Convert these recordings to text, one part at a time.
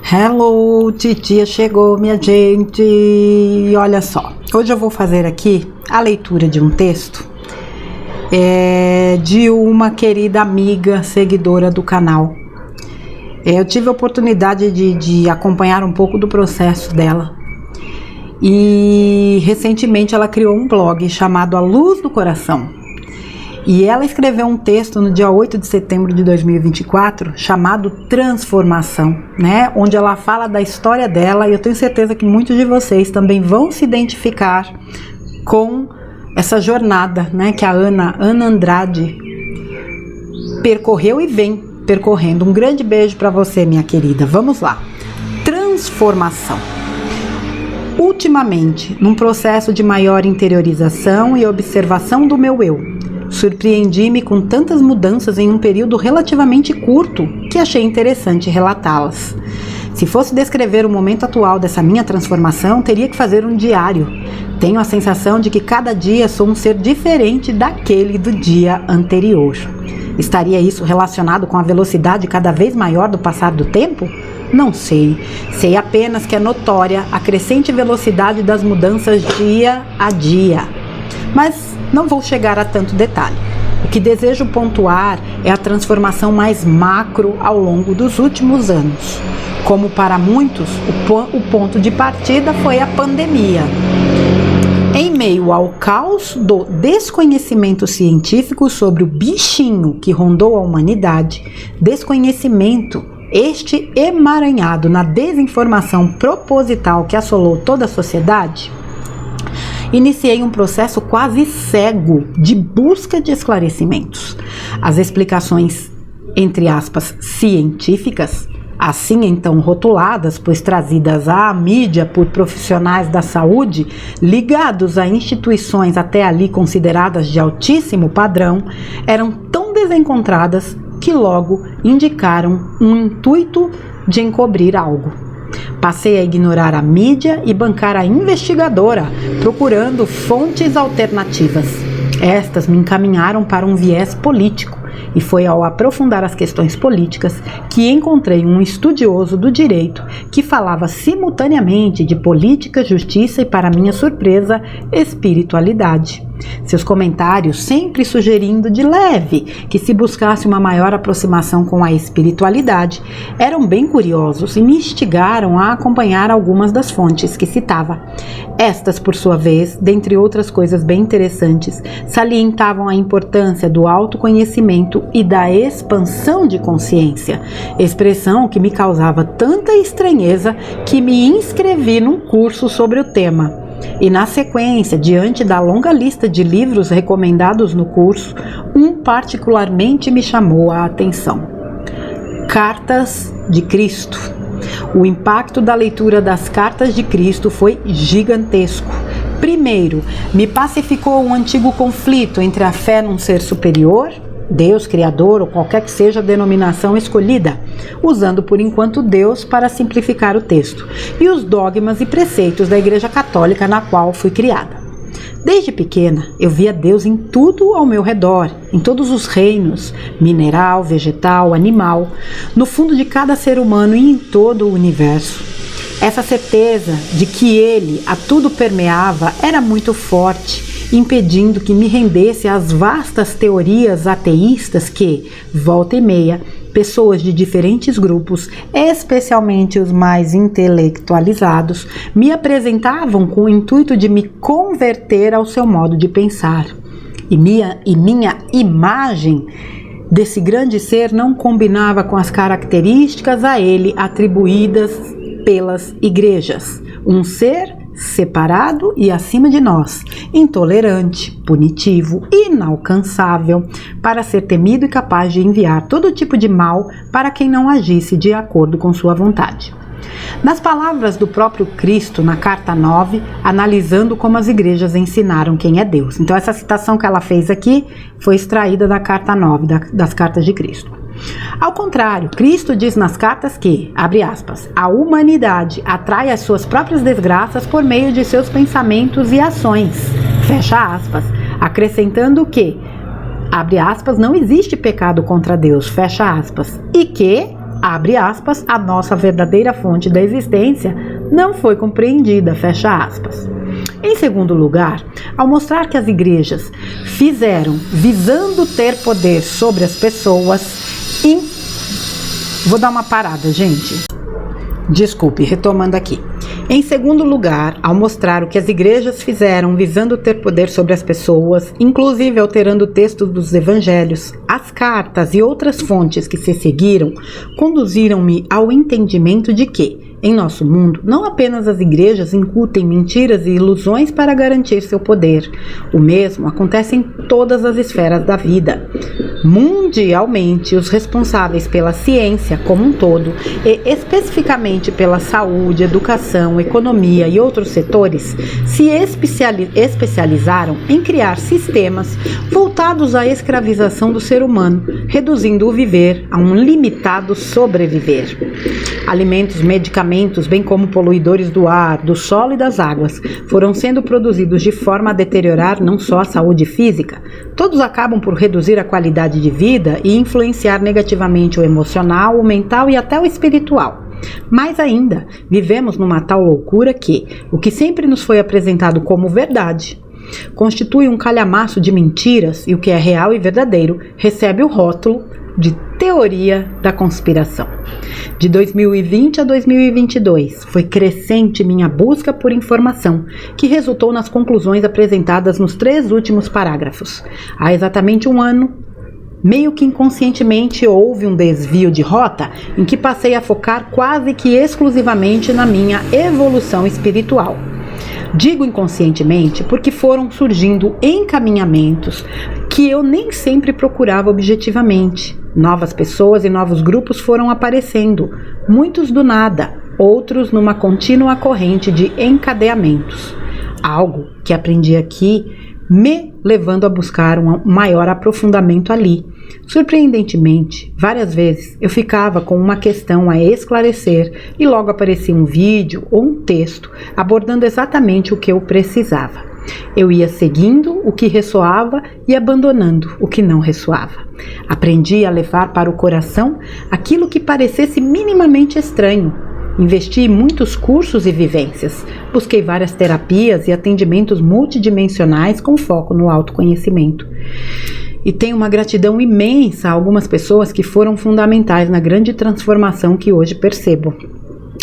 Hello, titia chegou, minha gente. E olha só, hoje eu vou fazer aqui a leitura de um texto de uma querida amiga, seguidora do canal. Eu tive a oportunidade de acompanhar um pouco do processo dela. E recentemente ela criou um blog chamado A Luz do Coração. E ela escreveu um texto no dia 8 de setembro de 2024, chamado Transformação, né? Onde ela fala da história dela, e eu tenho certeza que muitos de vocês também vão se identificar com essa jornada, né? Que a Ana Andrade percorreu e vem percorrendo. Um grande beijo para você, minha querida. Vamos lá. Transformação. Ultimamente, num processo de maior interiorização e observação do meu eu, surpreendi-me com tantas mudanças em um período relativamente curto que achei interessante relatá-las. Se fosse descrever o momento atual dessa minha transformação, teria que fazer um diário. Tenho a sensação de que cada dia sou um ser diferente daquele do dia anterior. Estaria isso relacionado com a velocidade cada vez maior do passar do tempo? Não sei. Sei apenas que é notória a crescente velocidade das mudanças dia a dia. Mas não vou chegar a tanto detalhe. O que desejo pontuar é a transformação mais macro ao longo dos últimos anos. Como para muitos, o ponto de partida foi a pandemia. Em meio ao caos do desconhecimento científico sobre o bichinho que rondou a humanidade, desconhecimento este emaranhado na desinformação proposital que assolou toda a sociedade, iniciei um processo quase cego de busca de esclarecimentos. As explicações, entre aspas, científicas, assim então rotuladas, pois trazidas à mídia por profissionais da saúde ligados a instituições até ali consideradas de altíssimo padrão, eram tão desencontradas que logo indicaram um intuito de encobrir algo. Passei a ignorar a mídia e bancar a investigadora, procurando fontes alternativas. Estas me encaminharam para um viés político, e foi ao aprofundar as questões políticas que encontrei um estudioso do direito que falava simultaneamente de política, justiça e, para minha surpresa, espiritualidade. Seus comentários sempre sugerindo de leve que se buscasse uma maior aproximação com a espiritualidade eram bem curiosos e me instigaram a acompanhar algumas das fontes que citava. Estas, por sua vez, dentre outras coisas bem interessantes, salientavam a importância do autoconhecimento e da expansão de consciência, expressão que me causava tanta estranheza que me inscrevi num curso sobre o tema. E na sequência, diante da longa lista de livros recomendados no curso, um particularmente me chamou a atenção. Cartas de Cristo. O impacto da leitura das Cartas de Cristo foi gigantesco. Primeiro, me pacificou um antigo conflito entre a fé num ser superior, Deus, Criador ou qualquer que seja a denominação escolhida, usando por enquanto Deus para simplificar o texto, e os dogmas e preceitos da Igreja Católica na qual fui criada. Desde pequena, eu via Deus em tudo ao meu redor, em todos os reinos, mineral, vegetal, animal, no fundo de cada ser humano e em todo o universo. Essa certeza de que Ele a tudo permeava era muito forte, impedindo que me rendesse às vastas teorias ateístas que, volta e meia, pessoas de diferentes grupos, especialmente os mais intelectualizados, me apresentavam com o intuito de me converter ao seu modo de pensar. E minha imagem desse grande ser não combinava com as características a ele atribuídas pelas igrejas. Um ser separado e acima de nós, intolerante, punitivo, inalcançável, para ser temido e capaz de enviar todo tipo de mal para quem não agisse de acordo com sua vontade. Nas palavras do próprio Cristo na carta 9, analisando como as igrejas ensinaram quem é Deus. Então essa citação que ela fez aqui foi extraída da carta 9, das cartas de Cristo. Ao contrário, Cristo diz nas cartas que, abre aspas, a humanidade atrai as suas próprias desgraças por meio de seus pensamentos e ações, fecha aspas, acrescentando que, abre aspas, não existe pecado contra Deus, fecha aspas, e que abre aspas, a nossa verdadeira fonte da existência não foi compreendida, fecha aspas. Em segundo lugar, ao mostrar que as igrejas fizeram visando ter poder sobre as pessoas, vou dar uma parada, gente. Desculpe, retomando aqui. Em segundo lugar, ao mostrar o que as igrejas fizeram visando ter poder sobre as pessoas, inclusive alterando textos dos evangelhos, as cartas e outras fontes que se seguiram, conduziram-me ao entendimento de que, em nosso mundo, não apenas as igrejas incutem mentiras e ilusões para garantir seu poder. O mesmo acontece em todas as esferas da vida. Mundialmente, os responsáveis pela ciência como um todo, e especificamente pela saúde, educação, economia e outros setores, se especializaram em criar sistemas voltados à escravização do ser humano, reduzindo o viver a um limitado sobreviver. Alimentos, medicamentos, bem como poluidores do ar, do solo e das águas, foram sendo produzidos de forma a deteriorar não só a saúde física, todos acabam por reduzir a qualidade de vida e influenciar negativamente o emocional, o mental e até o espiritual. Mais ainda, vivemos numa tal loucura que o que sempre nos foi apresentado como verdade constitui um calhamaço de mentiras e o que é real e verdadeiro recebe o rótulo de teoria da conspiração. De 2020 a 2022, foi crescente minha busca por informação, que resultou nas conclusões apresentadas nos 3 últimos parágrafos. Há exatamente um ano, meio que inconscientemente houve um desvio de rota em que passei a focar quase que exclusivamente na minha evolução espiritual. Digo inconscientemente porque foram surgindo encaminhamentos que eu nem sempre procurava objetivamente. Novas pessoas e novos grupos foram aparecendo, muitos do nada, outros numa contínua corrente de encadeamentos. Algo que aprendi aqui me levando a buscar um maior aprofundamento ali. Surpreendentemente, várias vezes eu ficava com uma questão a esclarecer e logo aparecia um vídeo ou um texto abordando exatamente o que eu precisava. Eu ia seguindo o que ressoava e abandonando o que não ressoava. Aprendi a levar para o coração aquilo que parecesse minimamente estranho. Investi em muitos cursos e vivências. Busquei várias terapias e atendimentos multidimensionais com foco no autoconhecimento. E tenho uma gratidão imensa a algumas pessoas que foram fundamentais na grande transformação que hoje percebo.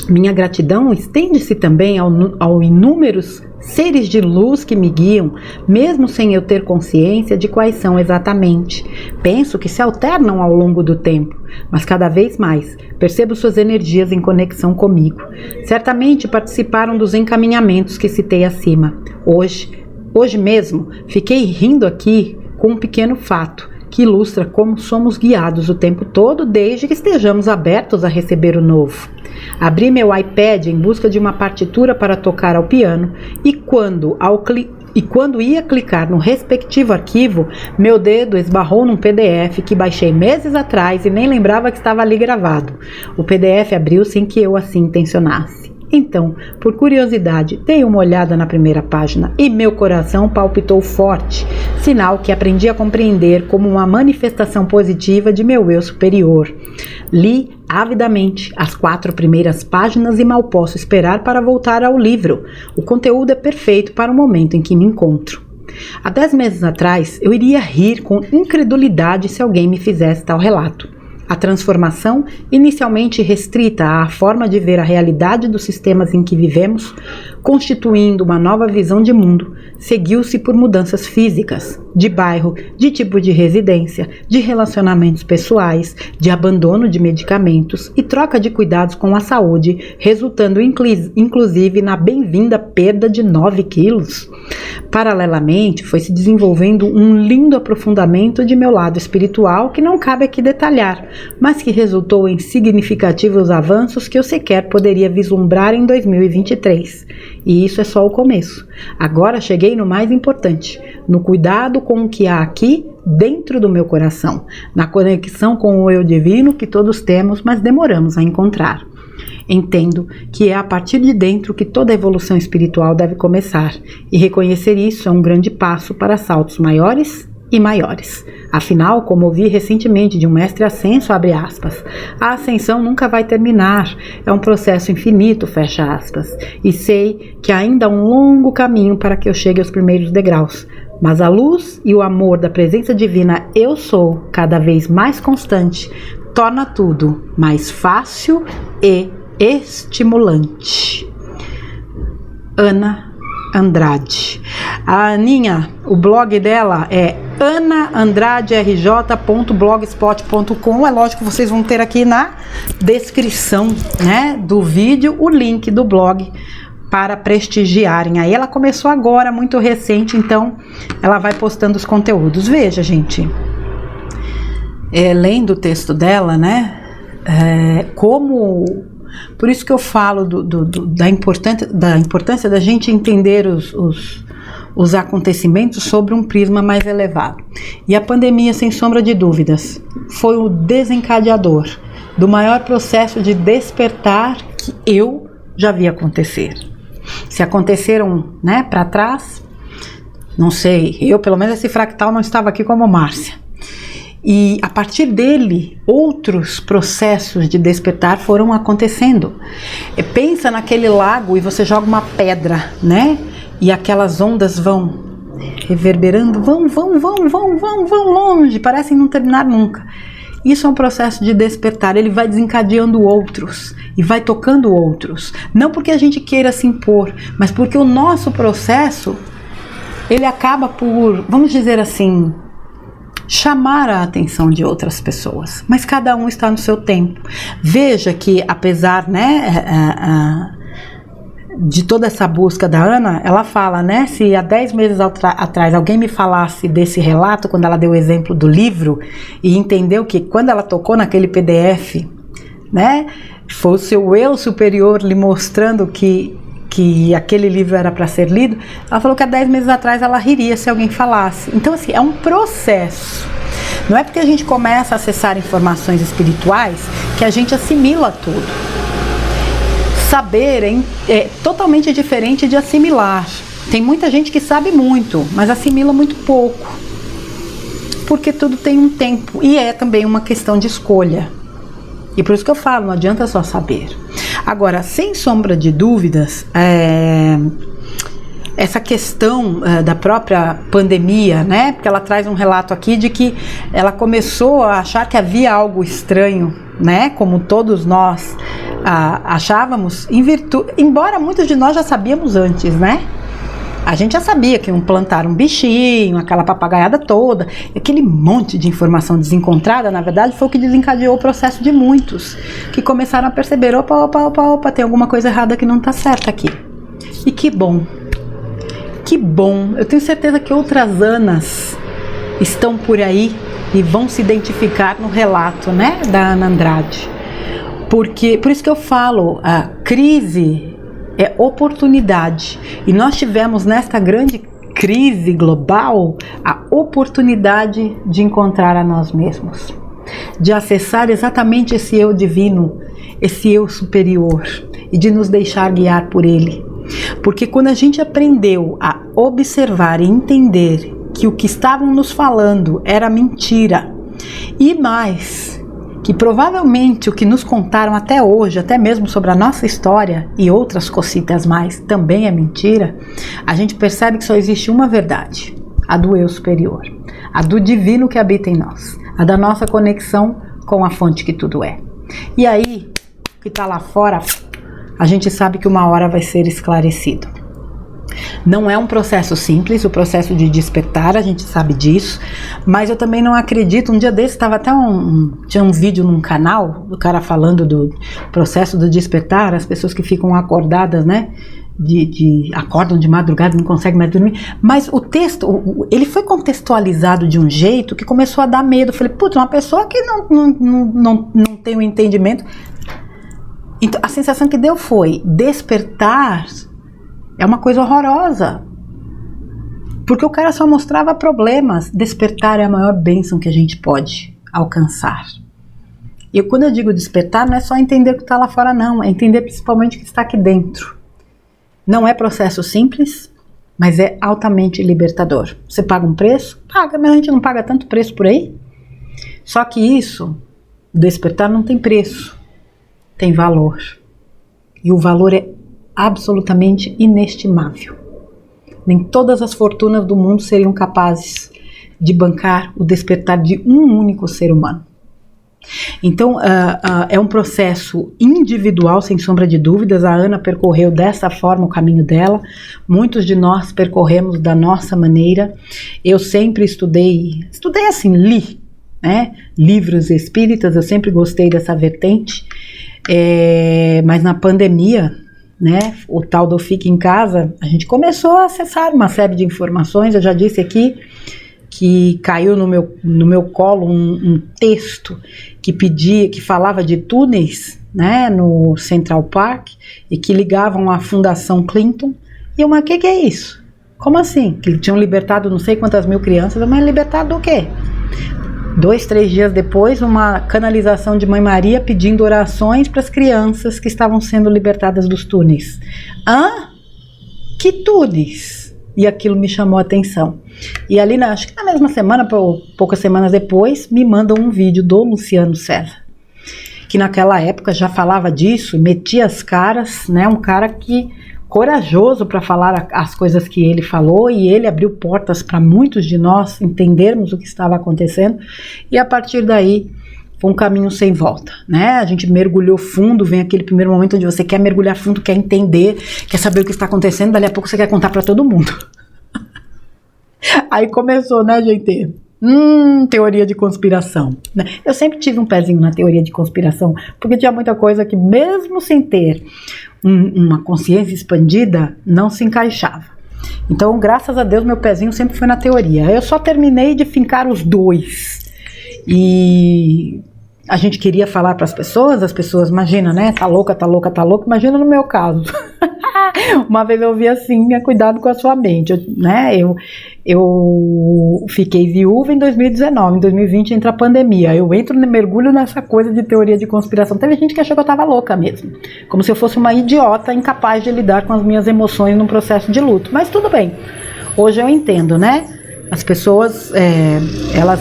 Minha gratidão estende-se também ao inúmeros seres de luz que me guiam, mesmo sem eu ter consciência de quais são exatamente. Penso que se alternam ao longo do tempo, mas cada vez mais percebo suas energias em conexão comigo. Certamente participaram dos encaminhamentos que citei acima. Hoje mesmo, fiquei rindo aqui com um pequeno fato que ilustra como somos guiados o tempo todo desde que estejamos abertos a receber o novo. Abri meu iPad em busca de uma partitura para tocar ao piano e quando ia clicar no respectivo arquivo, meu dedo esbarrou num PDF que baixei meses atrás e nem lembrava que estava ali gravado. O PDF abriu sem que eu assim intencionasse. Então, por curiosidade, dei uma olhada na primeira página e meu coração palpitou forte, sinal que aprendi a compreender como uma manifestação positiva de meu eu superior. Li avidamente as 4 primeiras páginas e mal posso esperar para voltar ao livro. O conteúdo é perfeito para o momento em que me encontro. Há 10 meses atrás, eu iria rir com incredulidade se alguém me fizesse tal relato. A transformação, inicialmente restrita à forma de ver a realidade dos sistemas em que vivemos, constituindo uma nova visão de mundo, seguiu-se por mudanças físicas, de bairro, de tipo de residência, de relacionamentos pessoais, de abandono de medicamentos e troca de cuidados com a saúde, resultando inclusive na bem-vinda perda de 9 quilos. Paralelamente, foi se desenvolvendo um lindo aprofundamento de meu lado espiritual que não cabe aqui detalhar, mas que resultou em significativos avanços que eu sequer poderia vislumbrar em 2023. E isso é só o começo. Agora cheguei no mais importante, no cuidado com o que há aqui dentro do meu coração, na conexão com o eu divino que todos temos, mas demoramos a encontrar. Entendo que é a partir de dentro que toda evolução espiritual deve começar, e reconhecer isso é um grande passo para saltos maiores e maiores. Afinal, como ouvi recentemente de um mestre ascenso, abre aspas, a ascensão nunca vai terminar, é um processo infinito, fecha aspas, e sei que ainda há um longo caminho para que eu chegue aos primeiros degraus, mas a luz e o amor da presença divina eu sou, cada vez mais constante, torna tudo mais fácil e estimulante. Ana Andrade. A Aninha, o blog dela é anaandradrj.blogspot.com. É lógico que vocês vão ter aqui na descrição, né, do vídeo o link do blog para prestigiarem. Aí ela começou agora, muito recente, então ela vai postando os conteúdos. Veja, gente, lendo o texto dela, né, por isso que eu falo da importância da gente entender os acontecimentos sobre um prisma mais elevado. E a pandemia, sem sombra de dúvidas, foi o desencadeador do maior processo de despertar que eu já vi acontecer. Se aconteceram, né, para trás, não sei, eu pelo menos esse fractal não estava aqui como Márcia. E a partir dele, outros processos de despertar foram acontecendo. Pensa naquele lago e você joga uma pedra, né? E aquelas ondas vão reverberando, vão longe, parecem não terminar nunca. Isso é um processo de despertar, ele vai desencadeando outros e vai tocando outros. Não porque a gente queira se impor, mas porque o nosso processo, ele acaba por, vamos dizer assim, chamar a atenção de outras pessoas, mas cada um está no seu tempo. Veja que apesar, né, de toda essa busca da Ana, ela fala, né, se há 10 meses atrás alguém me falasse desse relato, quando ela deu o exemplo do livro, e entendeu que quando ela tocou naquele PDF, né, foi o seu eu superior lhe mostrando que aquele livro era para ser lido, ela falou que há 10 meses atrás ela riria se alguém falasse. Então, assim, é um processo. Não é porque a gente começa a acessar informações espirituais que a gente assimila tudo. Saber é totalmente diferente de assimilar. Tem muita gente que sabe muito, mas assimila muito pouco. Porque tudo tem um tempo. E é também uma questão de escolha. E por isso que eu falo, não adianta só saber. Agora, sem sombra de dúvidas, essa questão da própria pandemia, né? Porque ela traz um relato aqui de que ela começou a achar que havia algo estranho, né? Como todos nós achávamos, embora muitos de nós já sabíamos antes, né? A gente já sabia que iam plantar um bichinho, aquela papagaiada toda, aquele monte de informação desencontrada, na verdade, foi o que desencadeou o processo de muitos, que começaram a perceber, opa, tem alguma coisa errada que não está certa aqui. E que bom, eu tenho certeza que outras Anas estão por aí e vão se identificar no relato, né, da Ana Andrade. Por isso que eu falo, a crise é oportunidade, e nós tivemos nesta grande crise global a oportunidade de encontrar a nós mesmos, de acessar exatamente esse eu divino, esse eu superior, e de nos deixar guiar por ele. Porque quando a gente aprendeu a observar e entender que o que estavam nos falando era mentira, e mais, que provavelmente o que nos contaram até hoje, até mesmo sobre a nossa história e outras cositas mais, também é mentira, a gente percebe que só existe uma verdade, a do eu superior, a do divino que habita em nós, a da nossa conexão com a fonte que tudo é. E aí, o que está lá fora, a gente sabe que uma hora vai ser esclarecido. Não é um processo simples, o processo de despertar, a gente sabe disso, mas eu também não acredito, um dia desse estava até tinha um vídeo num canal, do cara falando do processo do despertar, as pessoas que ficam acordadas, né, acordam de madrugada, não conseguem mais dormir, mas o texto, ele foi contextualizado de um jeito que começou a dar medo. Eu falei, putz, uma pessoa que não tem um entendimento. Então, a sensação que deu foi, despertar é uma coisa horrorosa, porque o cara só mostrava problemas. Despertar é a maior bênção que a gente pode alcançar. E quando eu digo despertar, não é só entender o que está lá fora, não, é entender principalmente o que está aqui dentro. Não é processo simples, mas é altamente libertador. Você paga um preço? Paga, mas a gente não paga tanto preço por aí. Só que isso, o despertar não tem preço, tem valor. E o valor é absolutamente inestimável. Nem todas as fortunas do mundo seriam capazes de bancar o despertar de um único ser humano. Então, é um processo individual, sem sombra de dúvidas. A Ana percorreu dessa forma o caminho dela. Muitos de nós percorremos da nossa maneira. Eu sempre estudei assim, li, né, livros espíritas, eu sempre gostei dessa vertente. Mas na pandemia, né, o tal do Fique em Casa, a gente começou a acessar uma série de informações. Eu já disse aqui que caiu no meu colo um texto que falava de túneis, né, no Central Park, e que ligavam à Fundação Clinton. E o que é isso? Como assim? Que tinham libertado não sei quantas mil crianças, mas libertado do quê? 2, 3 dias depois, uma canalização de Mãe Maria pedindo orações para as crianças que estavam sendo libertadas dos túneis. Que túneis? E aquilo me chamou a atenção. E ali, acho que na mesma semana, poucas semanas depois, me mandam um vídeo do Luciano César, que naquela época já falava disso, metia as caras, né? Um cara corajoso para falar as coisas que ele falou, e ele abriu portas para muitos de nós entendermos o que estava acontecendo, e a partir daí foi um caminho sem volta, né? A gente mergulhou fundo, vem aquele primeiro momento onde você quer mergulhar fundo, quer entender, quer saber o que está acontecendo, dali a pouco você quer contar para todo mundo. Aí começou, né, gente? Teoria de conspiração. Eu sempre tive um pezinho na teoria de conspiração, porque tinha muita coisa que, mesmo sem ter uma consciência expandida, não se encaixava. Então, graças a Deus, meu pezinho sempre foi na teoria. Eu só terminei de fincar os dois. E a gente queria falar para as pessoas, imagina, né? Tá louca, imagina no meu caso. Uma vez eu ouvi assim, cuidado com a sua mente, né? Eu fiquei viúva em 2019, em 2020 entra a pandemia, eu mergulho nessa coisa de teoria de conspiração. Teve gente que achou que eu tava louca mesmo, como se eu fosse uma idiota incapaz de lidar com as minhas emoções num processo de luto, mas tudo bem, hoje eu entendo, né? As pessoas, elas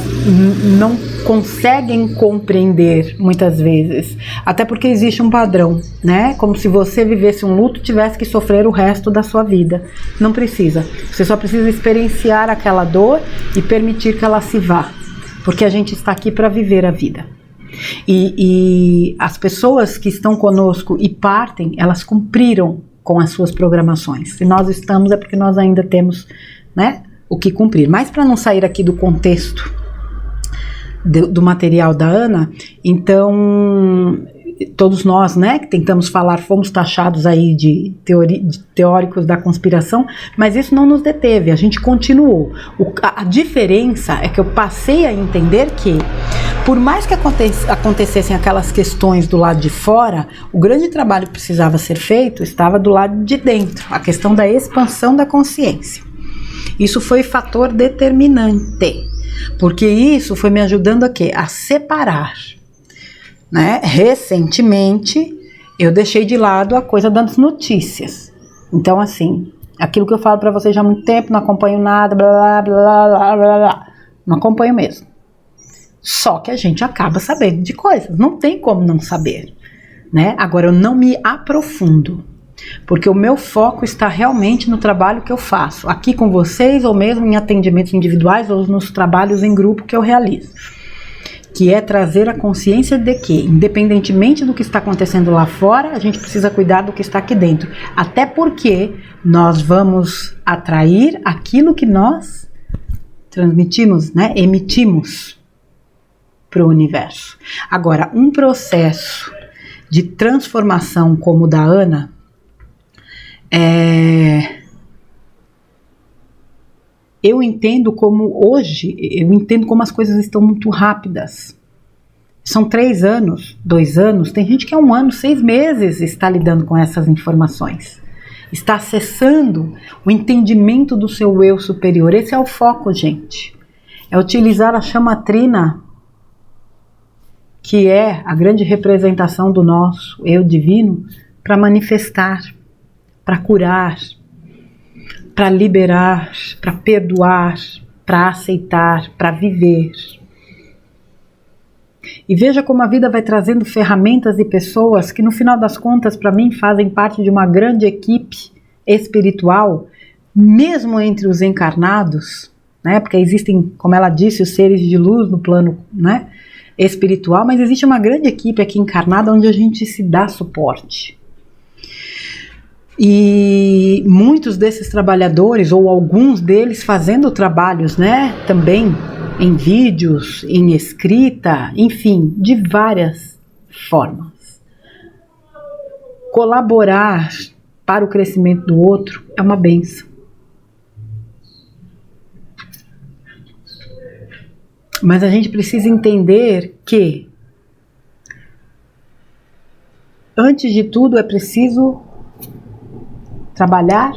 não conseguem compreender muitas vezes, até porque existe um padrão, né? Como se você vivesse um luto e tivesse que sofrer o resto da sua vida. Não precisa. Você só precisa experienciar aquela dor e permitir que ela se vá, porque a gente está aqui para viver a vida. E as pessoas que estão conosco e partem, elas cumpriram com as suas programações. Se nós estamos, é porque nós ainda temos, né, o que cumprir. Mas para não sair aqui do contexto do material da Ana, então todos nós, né, que tentamos falar, fomos taxados aí de teóricos da conspiração, mas isso não nos deteve, a gente continuou. A diferença é que eu passei a entender que, por mais que acontecessem aquelas questões do lado de fora, o grande trabalho que precisava ser feito estava do lado de dentro, a questão da expansão da consciência. Isso foi fator determinante, porque isso foi me ajudando a quê? A separar, né? Recentemente, eu deixei de lado a coisa das notícias. Então, assim, aquilo que eu falo para vocês já há muito tempo, não acompanho nada, blá, blá, blá, blá, blá, blá. Não acompanho mesmo. Só que a gente acaba sabendo de coisas, não tem como não saber, né? Agora, eu não me aprofundo, porque o meu foco está realmente no trabalho que eu faço, aqui com vocês, ou mesmo em atendimentos individuais, ou nos trabalhos em grupo que eu realizo, que é trazer a consciência de que, independentemente do que está acontecendo lá fora, a gente precisa cuidar do que está aqui dentro, até porque nós vamos atrair aquilo que nós transmitimos, né, emitimos para o universo. Agora, um processo de transformação como o da Ana, eu entendo como as coisas estão muito rápidas. São 3 anos, 2 anos, tem gente que 1 ano, 6 meses está lidando com essas informações. Está acessando o entendimento do seu eu superior. Esse é o foco, gente. É utilizar a chama trina, que é a grande representação do nosso eu divino, para manifestar, para curar. para liberar, para perdoar, para aceitar, para viver. E veja como a vida vai trazendo ferramentas e pessoas que no final das contas para mim fazem parte de uma grande equipe espiritual, mesmo entre os encarnados, né? Porque existem, como ela disse, os seres de luz no plano, né, espiritual, mas existe uma grande equipe aqui encarnada onde a gente se dá suporte. E muitos desses trabalhadores, ou alguns deles, fazendo trabalhos, né, também em vídeos, em escrita, enfim, de várias formas. Colaborar para o crescimento do outro é uma bênção. Mas a gente precisa entender que, antes de tudo, é preciso trabalhar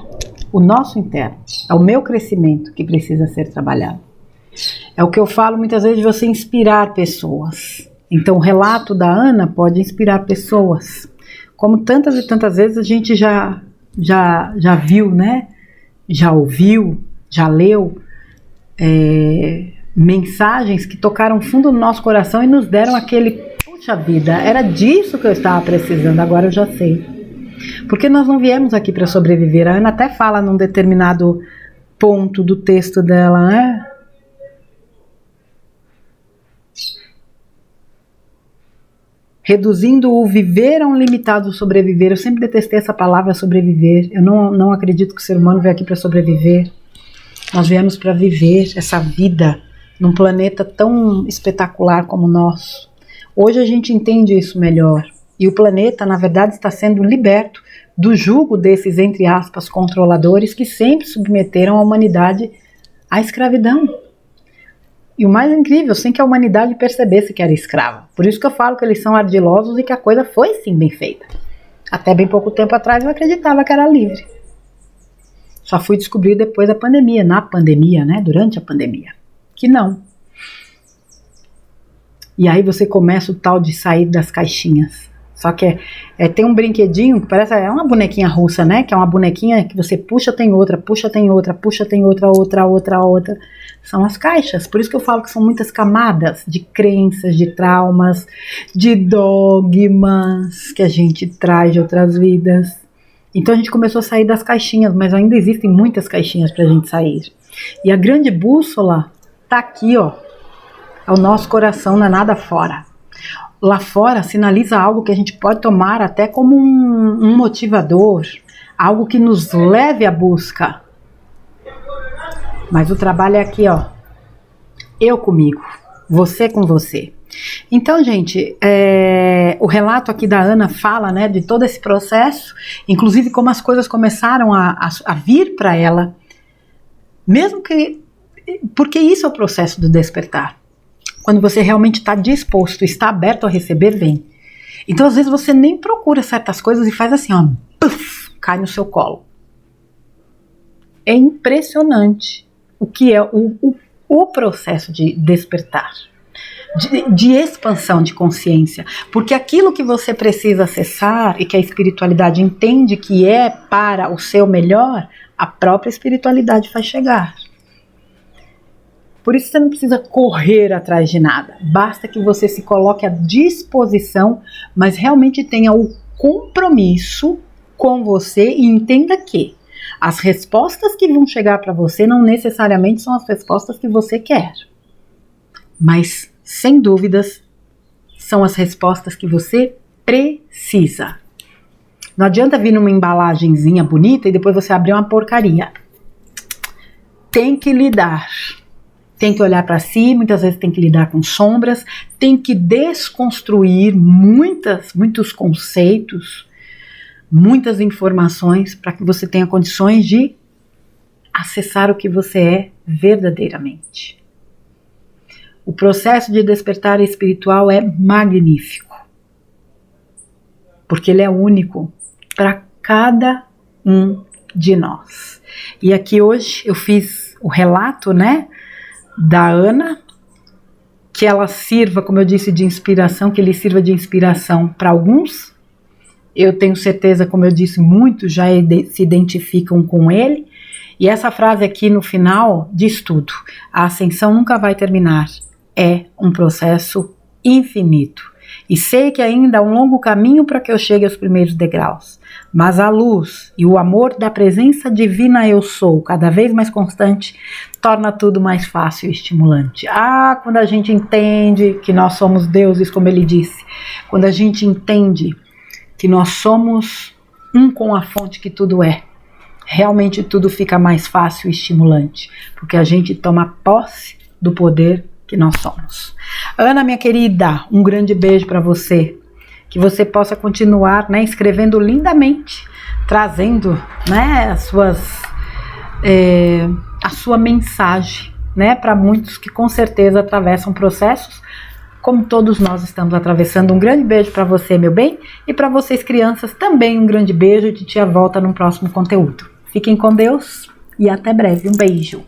o nosso interno. É o meu crescimento que precisa ser trabalhado. É o que eu falo muitas vezes, de você inspirar pessoas. Então o relato da Ana pode inspirar pessoas. Como tantas e tantas vezes a gente já viu, né? Já ouviu, já leu mensagens que tocaram fundo no nosso coração e nos deram aquele, puxa vida, era disso que eu estava precisando, agora eu já sei. Porque nós não viemos aqui para sobreviver. A Ana até fala num determinado ponto do texto dela, né? Reduzindo o viver a um limitado sobreviver. Eu sempre detestei essa palavra sobreviver. Eu não acredito que o ser humano veio aqui para sobreviver. Nós viemos para viver essa vida num planeta tão espetacular como o nosso. Hoje a gente entende isso melhor. E o planeta, na verdade, está sendo liberto do jugo desses, entre aspas, controladores que sempre submeteram a humanidade à escravidão. E o mais incrível, sem que a humanidade percebesse que era escrava. Por isso que eu falo que eles são ardilosos e que a coisa foi sim bem feita. Até bem pouco tempo atrás eu acreditava que era livre. Só fui descobrir depois da pandemia, na pandemia, né? Durante a pandemia. Que não. E aí você começa o tal de sair das caixinhas. Só que tem um brinquedinho que parece uma bonequinha russa, né? Que é uma bonequinha que você puxa, tem outra, puxa, tem outra, puxa, tem outra. São as caixas. Por isso que eu falo que são muitas camadas de crenças, de traumas, de dogmas que a gente traz de outras vidas. Então a gente começou a sair das caixinhas, mas ainda existem muitas caixinhas pra gente sair. E a grande bússola tá aqui, ó. É o nosso coração, não é nada fora. Lá fora sinaliza algo que a gente pode tomar até como um motivador, algo que nos leve à busca. Mas o trabalho é aqui, ó. Eu comigo, você com você. Então, gente, o relato aqui da Ana fala, né, de todo esse processo, inclusive como as coisas começaram a vir para ela, mesmo que... Porque isso é o processo do despertar. Quando você realmente está disposto, está aberto a receber, vem. Então, às vezes, você nem procura certas coisas e faz assim, ó, puff, cai no seu colo. É impressionante o que é o processo de despertar, de expansão de consciência. Porque aquilo que você precisa acessar e que a espiritualidade entende que é para o seu melhor, a própria espiritualidade faz chegar. Por isso você não precisa correr atrás de nada. Basta que você se coloque à disposição, mas realmente tenha o compromisso com você e entenda que as respostas que vão chegar para você não necessariamente são as respostas que você quer. Mas, sem dúvidas, são as respostas que você precisa. Não adianta vir numa embalagenzinha bonita e depois você abrir uma porcaria. Tem que lidar. Tem que olhar para si, muitas vezes tem que lidar com sombras, tem que desconstruir muitos conceitos, muitas informações para que você tenha condições de acessar o que você é verdadeiramente. O processo de despertar espiritual é magnífico, porque ele é único para cada um de nós. E aqui hoje eu fiz o relato, né, da Ana, que ela sirva, como eu disse, de inspiração, que ele sirva de inspiração para alguns. Eu tenho certeza, como eu disse, muitos já se identificam com ele, E essa frase aqui no final diz tudo. A ascensão nunca vai terminar. É um processo infinito. E sei que ainda há um longo caminho para que eu chegue aos primeiros degraus. Mas a luz e o amor da presença divina eu sou, cada vez mais constante, torna tudo mais fácil e estimulante. Quando a gente entende que nós somos deuses, como ele disse, quando a gente entende que nós somos um com a fonte que tudo é, realmente tudo fica mais fácil e estimulante, porque a gente toma posse do poder que nós somos. Ana, minha querida, um grande beijo para você, que você possa continuar, né, escrevendo lindamente, trazendo, né, a sua mensagem, né, para muitos que com certeza atravessam processos como todos nós estamos atravessando. Um grande beijo para você, meu bem, e para vocês crianças também um grande beijo. Titia volta no próximo conteúdo. Fiquem com Deus e até breve. Um beijo.